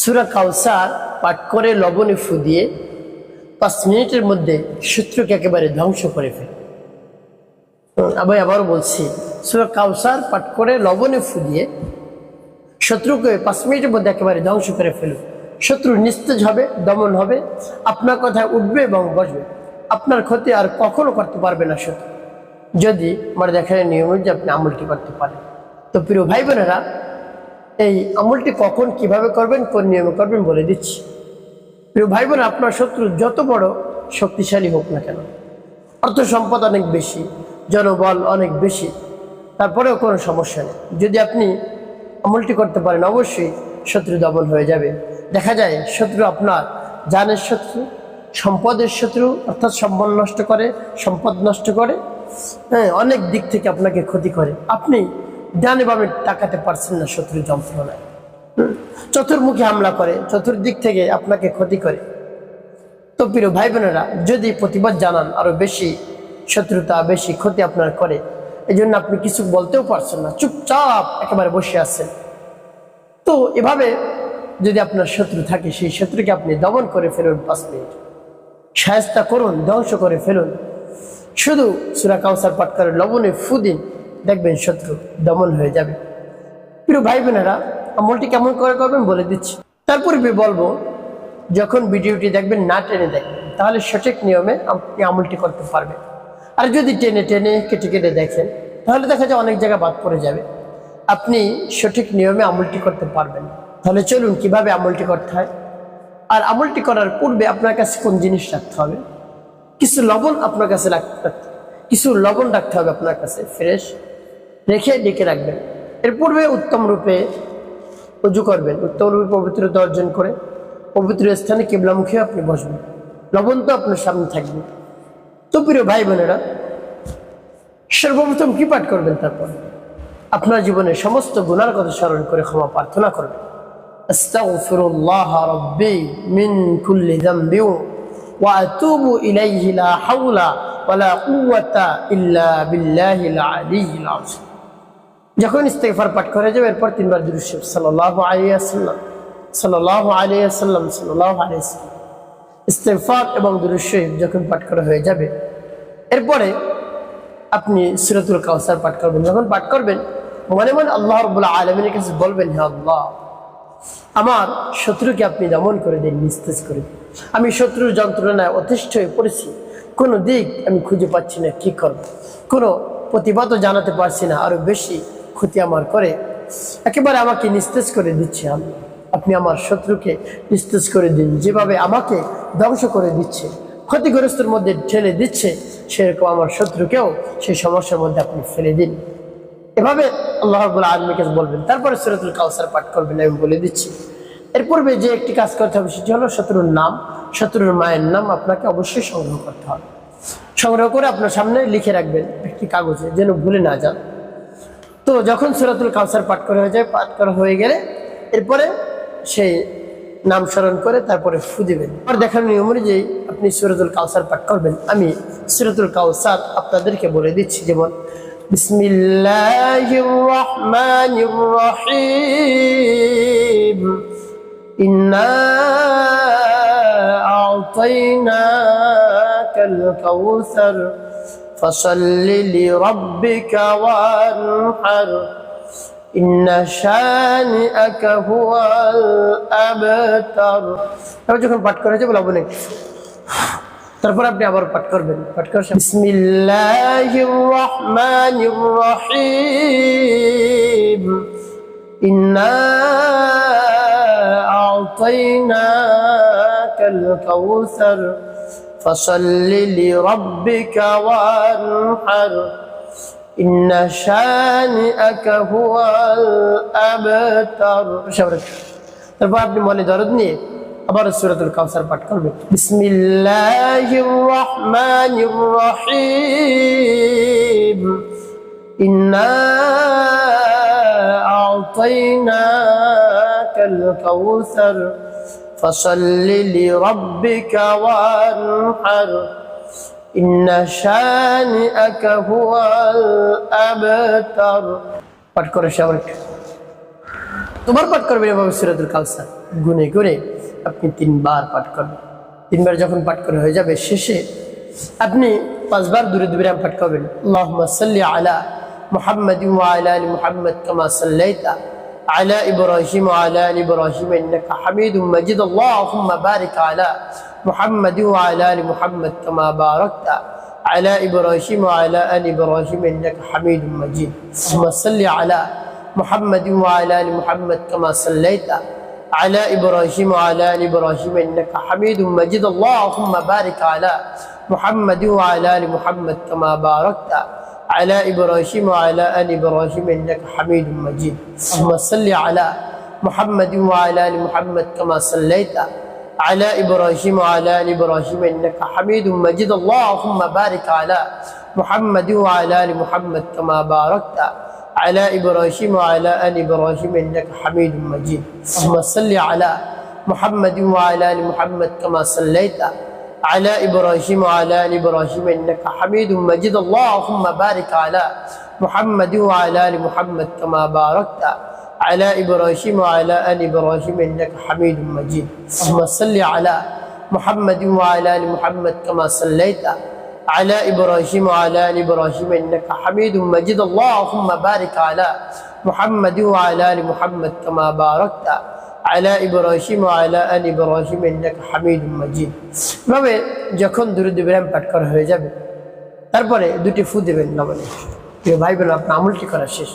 সূরা কাউসার পাঠ করে লবণে ফু দিয়ে 5 মিনিটের মধ্যে শত্রুকে একেবারে ধ্বংস করে ফেলে। আমি আবারও বলছি, সূরা কাউসার পাঠ করে লবণে ফু দিয়ে শত্রুকে 5 মিনিটের মধ্যে একেবারে ধ্বংস করে ফেলুন। শত্রু নিস্তেজ হবে, দমন হবে, আপনার কথায় উঠবে এবং বসবে। আপনার ক্ষতি আর কখনো করতে পারবে না শত্রু, যদি আমার দেখার নিয়ম যে আপনি আমলটি করতে পারেন। তো প্রিয় ভাই বোনেরা, এই আমলটি কখন কিভাবে করবেন, কোন নিয়মে করবেন বলে দিচ্ছি। প্রিয় ভাই বোন, আপনার শত্রু যত বড় শক্তিশালী হোক না কেন, অর্থ সম্পদ অনেক বেশি, জনবল অনেক বেশি, তারপরেও কোনো সমস্যা নেই। যদি আপনি আমলটি করতে পারেন, অবশ্যই শত্রু দমন হয়ে যাবে। দেখা যায় শত্রু আপনার জানের শত্রু, সম্পদের শত্রু, অর্থাৎ সম্মান নষ্ট করে, সম্পদ নষ্ট করে, হ্যাঁ, অনেক দিক থেকে আপনাকে ক্ষতি করে। আপনি ডানে বামে তাকাতে পারছেন না শত্রুর যন্ত্রণায়। চতুর্মুখী হামলা করে, চতুর্দিক থেকে আপনাকে ক্ষতি করে। তো প্রিয় ভাই বোনেরা, যদি প্রতিবাদ জানান, আরো বেশি শত্রুতা, বেশি ক্ষতি আপনার করে, এই জন্য আপনি কিছু বলতেও পারছেন না, চুপচাপ একেবারে বসে আছেন। তো এভাবে যদি আপনার শত্রু থাকে, সেই শত্রুকে আপনি দমন করে ফেলুন, 5 মিনিট শায়েস্তা করুন, ধ্বংস করে ফেলুন। শুধু সূরা কাউসার পাঠ করে লবণে ফু দিন, দেখবেন শত্রু দমন হয়ে যাবে। প্রিয় ভাই বোনেরা, আমলটি কেমন করে করবেন বলে দিচ্ছি। তারপরে বলবো, যখন ভিডিওটি দেখবেন না টেনে দেখবেন, তাহলে সঠিক নিয়মে আপনি আমলটি করতে পারবেন। আর যদি টেনে টেনে কেটে কেটে দেখেন, তাহলে দেখা যায় অনেক জায়গা বাদ পড়ে যাবে, আপনি সঠিক নিয়মে আমলটি করতে পারবেন। তাহলে চলুন কিভাবে আমলটি করতে হয়। আর আমলটি করার পূর্বে আপনার কাছে কোন জিনিস রাখতে হবে, কিছু লবণ আপনার কাছে কিছু লবণ রাখতে হবে আপনার কাছে, ফ্রেশ রেখে ডেকে রাখবেন। এর পূর্বে উত্তম রূপে উজু করবেন, উত্তম রূপে পবিত্রতা অর্জন করে পবিত্র স্থানে কিবলামুখী আপনি বসবেন, লবণ তো আপনার সামনে থাকবে। তো প্রিয় ভাই বোনেরা, সর্বপ্রথম কি পাঠ করবেন? তারপর আপনার জীবনের সমস্ত গুনার কথা স্মরণ করে ক্ষমা প্রার্থনা করবেন। আস্তাগফিরুল্লাহ রাব্বি মিন কুল্লি যামবি ওয়া আতুবু ইলাইহি লা হাওলা ওয়ালা কুওয়াতা ইল্লা বিল্লাহিল আলিয়্যিল আযীম। যখন ইস্তিগফার পাঠ করে যাবে, এরপর 3 বার দুরূদ শরীফ সাল্লাল্লাহু আলাইহি ওয়াসাল্লাম, সাল্লাল্লাহু আলাইহি ওয়াসাল্লাম, সাল্লাল্লাহু আলাইহি ওয়াসাল্লাম। ইস্তিগফার এবং দুরূদ শরীফ যখন পাঠ করা হয়ে যাবে, এরপরে আপনি সূরাতুল কাউসার পাঠ করবেন। যখন পাঠ করবেন, মনে মনে আল্লাহ রাব্বুল আলামিনের কাছে বলবেন, হে আল্লাহ, আমার শত্রুকে আপনি দমন করে দিন, নিস্তেজ করে দিন। আমি শত্রুর যন্ত্রণায় অতিষ্ঠ হয়ে পড়েছি, কোনো দিক আমি খুঁজে পাচ্ছি না, কি করব, কোনো প্রতিবাদও জানাতে পারছি না, আরো বেশি ক্ষতি আমার করে, একেবারে আমাকে নিস্তেজ করে দিচ্ছে। আপনি আমার শত্রুকে নিস্তেজ করে দিন, যেভাবে আমাকে ধ্বংস করে দিচ্ছে, ক্ষতিগ্রস্তের মধ্যে ঠেলে দিচ্ছে, সেরকম আমার শত্রুকেও সেই সমস্যার মধ্যে আপনি ফেলে দিন। এভাবে আল্লাহ রাব্বুল আলামিনের কাছে বলবেন। তারপরে সূরাতুল কাউসার পাঠ করবেন, আমি বলে দিচ্ছি। এর পূর্বে যে একটি কাজ করতে হবে, সেটি হলো শত্রুর নাম, শত্রুর মায়ের নাম আপনাকে অবশ্যই সংগ্রহ করতে হবে। সংগ্রহ করে আপনার সামনে লিখে রাখবেন একটি কাগজে, যেন ভুলে না যান। তো যখন সূরাতুল কাউসার পাঠ করা হয়ে যায়, পাঠ করা হয়ে গেলে এরপরে সেই নাম স্মরণ করে তারপরে ফু দিবেন। আর দেখার নিয়ম অনুযায়ী আপনি সূরাতুল কাউসার পাঠ করবেন। আমি সূরাতুল কাউসার আপনাদেরকে বলে দিচ্ছি, যেমন বিসমিল্লাহির রহমানির রহিম, ইন্না আ'তাইনাকাল কাউসার ফাসাল্লি লিরাব্বিকা ওয়ানহার ইন্না শানিআকা হুয়াল আবতার। তারপর যখন পাঠ করা যাবে, লবণ তারপর আপনি আবার পাঠ করবেন। পাঠ করে বিসমিল্লাহির রহমানির রহিম, ইন্না আ'তাইনাকাল কাউসার ফাসাল্লি লিরাব্বিকা ওয়ানহার ইন্না শানিআকা হুয়াল আবতার। তারপর আপনি মনে দরদ নিয়ে আবার সূরাতুল কাউসার পাঠ করবেন। বিসমিল্লাহির রহমানির রহিম, ইন্না আ'তাইনাকাল কাউসার ফাসাল্লি লিরাব্বিকা ওয়ানহার ইন্না শানিআকা হুয়াল আবতার। পাঠ করে সবাই তোমার পাঠ করবেন এভাবে সূরাতুল কাউসার। গুনে গুনে আপনি 3 বার পাঠ করবেন। 3 বার যখন পাঠ করে হয়ে যাবে, শেষে আপনি 5 বার দুরূদ বিরাম পাঠ করবেন। আল্লাহুম্মা সাল্লি আলা মুহাম্মাদিন ওয়া আলা আলি মুহাম্মাদ কামা সাল্লাইতা আলা ইব্রাহিম ওয়া আলা আলি ইব্রাহিম ইন্নাকা হামিদুম মাজিদ। আল্লাহুম্মা বারিক আলা মুহাম্মাদিন ওয়া আলা আলি মুহাম্মাদ কামা বারাকতা على إبراهيم وعلى آل إبراهيم إنك حميد مجيد. اللهم صل على محمد وعلى آل محمد كما صليت على إبراهيم وعلى آل إبراهيم إنك حميد مجيد. اللهم بارك على محمد وعلى آل محمد كما باركت على إبراهيم وعلى آل إبراهيم إنك حميد مجيد. اللهم صل على محمد وعلى آل محمد كما صليت على إبراهيم وعلى آل إبراهيم إنك حميد مجيد. اللهم بارك على محمد وعلى آل محمد كما باركت على إبراهيم وعلى آل إبراهيم إنك حميد مجيد. اللهم صل على محمد وعلى آل محمد كما صليت على إبراهيم وعلى آل إبراهيم إنك حميد مجيد. اللهم بارك على محمد وعلى آل محمد كما باركت على إبراهيم وعلى آل إبراهيم إنك حميد مجيد. اللهم صل على محمد وعلى آل محمد كما صليت على إبراهيم وعلى آل إبراهيم إنك حميد مجيد. اللهم بارك على محمد وعلى آل محمد كما باركت على إبراهيم وعلى آل إبراهيم إنك حميد مجيد. ভাবে যখন দুরূদ বিরাম পাঠ করা হয়ে যাবে, তারপরে দুটি ফু দিবেন লবণে। প্রিয় ভাই বোন, আপনার আমলটি করা শেষ।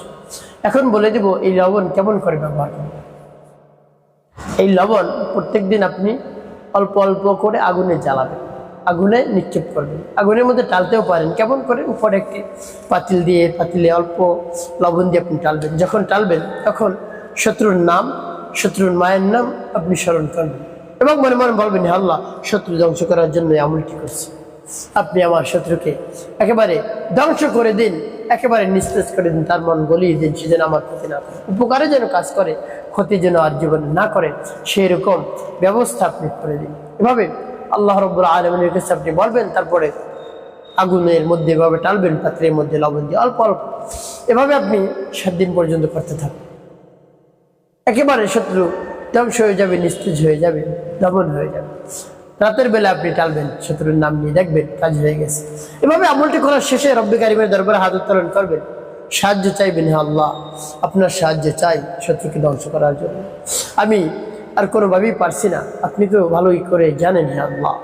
এখন বলে দেব এই লবণ কেমন করে ব্যবহার করবেন। এই লবণ প্রত্যেকদিন আপনি অল্প অল্প করে আগুনে জ্বালাবেন, আগুনে নিক্ষেপ করবেন। আগুনের মধ্যে টালতেও পারেন। কেমন করে? উপরে একটি পাতিল দিয়ে, পাতিলে অল্প লবণ দিয়ে আপনি টালবেন। যখন টালবেন তখন শত্রুর নাম, শত্রুর মায়ের নাম আপনি স্মরণ করবেন এবং মনে মনে বলবেন, হে আল্লাহ, শত্রু ধ্বংস করার জন্য এই আমলটি করছি। আপনি আমার শত্রুকে একেবারে ধ্বংস করে দিন, একেবারে নিস্তেজ করে দিন, তার মন গলিয়ে দিন, সে যেন আমার ক্ষতি না করে, উপকারে যেন কাজ করে, ক্ষতি যেন আর জীবনে না করে, সেই রকম ব্যবস্থা আপনি করে দিন। এভাবে আল্লাহ রাব্বুল আলামিনের কাছে আপনি বলবেন। তারপরে আগুনের মধ্যে এভাবে টালবেন, পাত্রের মধ্যে লবণ দিয়ে অল্প অল্প। এভাবে আপনি 7 দিন পর্যন্ত করতে থাকবেন। একেবারে শত্রু ধ্বংস হয়ে যাবে, নিস্তেজ হয়ে যাবে, দমন হয়ে যাবে। রাতের বেলা আপনি টালবেন, শত্রুর নাম নিয়ে, দেখবেন কাজ হয়ে গেছে। এভাবে আমলটি করার শেষে রব্বি কারিমের দরবারে হাত উত্তোলন করবেন, সাহায্য চাইবেন, হে আল্লাহ, আপনার সাহায্য চাই শত্রুকে ধ্বংস করার জন্য। আমি আর কোনোভাবেই পারছি না, আপনি তো ভালোই করে জানেন, হে আল্লাহ,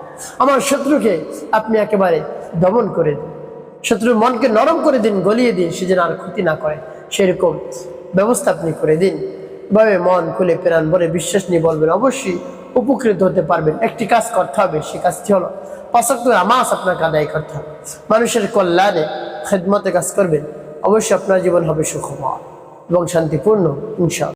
আমার শত্রুকে আপনি একেবারে দমন করে দিন, শত্রুর মনকে নরম করে দিন, গলিয়ে দিন, সে যেন আর ক্ষতি না করে, সেরকম ব্যবস্থা আপনি করে দিন। এভাবে মন খুলে প্রাণ ভরে বিশ্বাস নিয়ে বলবেন, অবশ্যই উপকৃত হতে পারবেন। একটি কাজ করতে হবে, সে কাজটি হলো 5 ওয়াক্ত নামাজ আপনাকে আদায় করতে হবে। মানুষের কল্যাণে, খেদমতে কাজ করবেন, অবশ্যই আপনার জীবন হবে সুখময় এবং শান্তিপূর্ণ ইনশাআল্লাহ।